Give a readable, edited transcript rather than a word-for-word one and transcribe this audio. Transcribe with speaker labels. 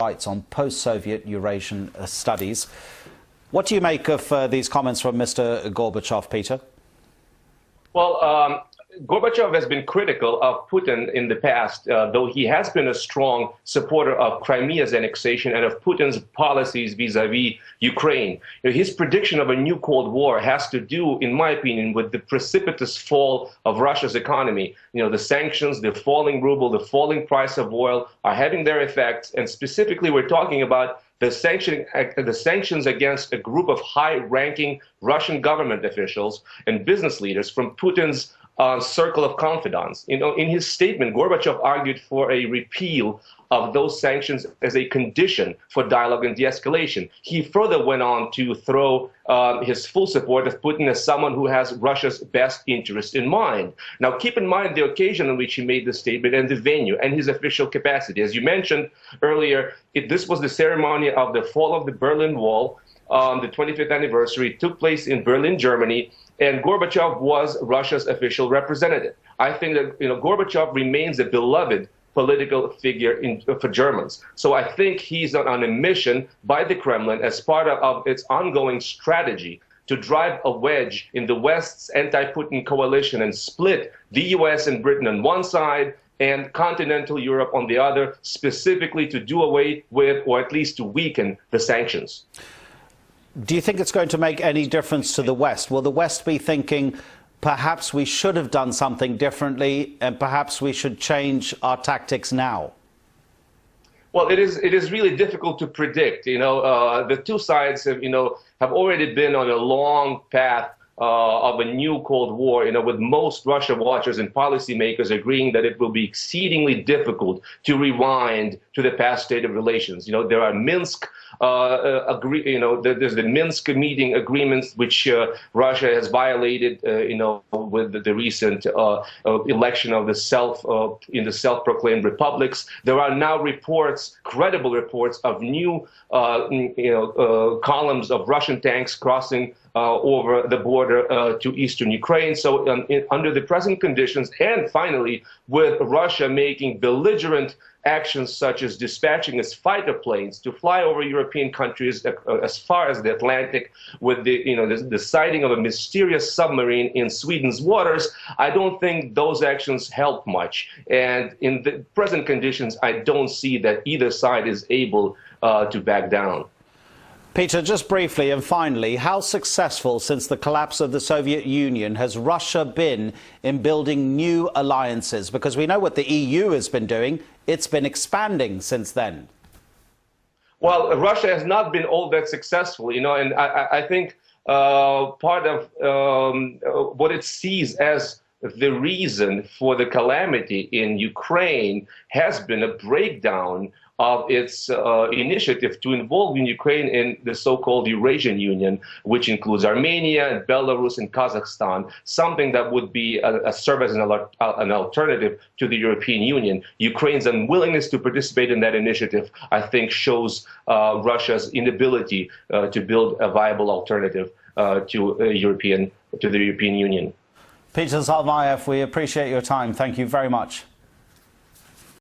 Speaker 1: on post-Soviet Eurasian studies. What do you make of these comments from Mr. Gorbachev, Peter?
Speaker 2: Well, Gorbachev has been critical of Putin in the past, though he has been a strong supporter of Crimea's annexation and of Putin's policies vis-a-vis Ukraine. His prediction of a new Cold War has to do, in my opinion, with the precipitous fall of Russia's economy. The sanctions, the falling ruble, the falling price of oil are having their effects, and specifically we're talking about the sanctions against a group of high-ranking Russian government officials and business leaders from Putin's circle of confidants. In his statement, Gorbachev argued for a repeal of those sanctions as a condition for dialogue and de-escalation. He further went on to throw his full support of Putin as someone who has Russia's best interest in mind. Now, keep in mind the occasion on which he made the statement and the venue and his official capacity. As you mentioned earlier, this was the ceremony of the fall of the Berlin Wall. The 25th anniversary took place in Berlin, Germany, and Gorbachev was Russia's official representative. I think that Gorbachev remains a beloved political figure for Germans. So I think he's on a mission by the Kremlin as part of its ongoing strategy to drive a wedge in the West's anti-Putin coalition and split the U.S. and Britain on one side and continental Europe on the other, specifically to do away with, or at least to weaken, the sanctions.
Speaker 1: Do you think it's going to make any difference to the West? Will the West be thinking, perhaps we should have done something differently and perhaps we should change our tactics now?
Speaker 2: Well, it is really difficult to predict. The two sides have already been on a long path of a new Cold War, with most Russia watchers and policymakers agreeing that it will be exceedingly difficult to rewind to the past state of relations. There are Minsk there's the Minsk meeting agreements, which Russia has violated, with the recent election of the in the self-proclaimed republics. There are now reports, credible reports, of new, columns of Russian tanks crossing over the border to eastern Ukraine. So under the present conditions, and finally, with Russia making belligerent actions such as dispatching its fighter planes to fly over European countries as far as the Atlantic, with the sighting of a mysterious submarine in Sweden's waters, I don't think those actions help much. And in the present conditions, I don't see that either side is able to back down.
Speaker 1: Peter, just briefly and finally, how successful since the collapse of the Soviet Union has Russia been in building new alliances? Because we know what the EU has been doing. It's been expanding since then.
Speaker 2: Well, Russia has not been all that successful, and I think part of what it sees as the reason for the calamity in Ukraine has been a breakdown of its initiative to involve Ukraine in the so-called Eurasian Union, which includes Armenia and Belarus and Kazakhstan, something that would be a serve as an alternative to the European Union. Ukraine's unwillingness to participate in that initiative, I think, shows Russia's inability to build a viable alternative to the European Union.
Speaker 1: Peter Zalmayev, we appreciate your time. Thank you very much.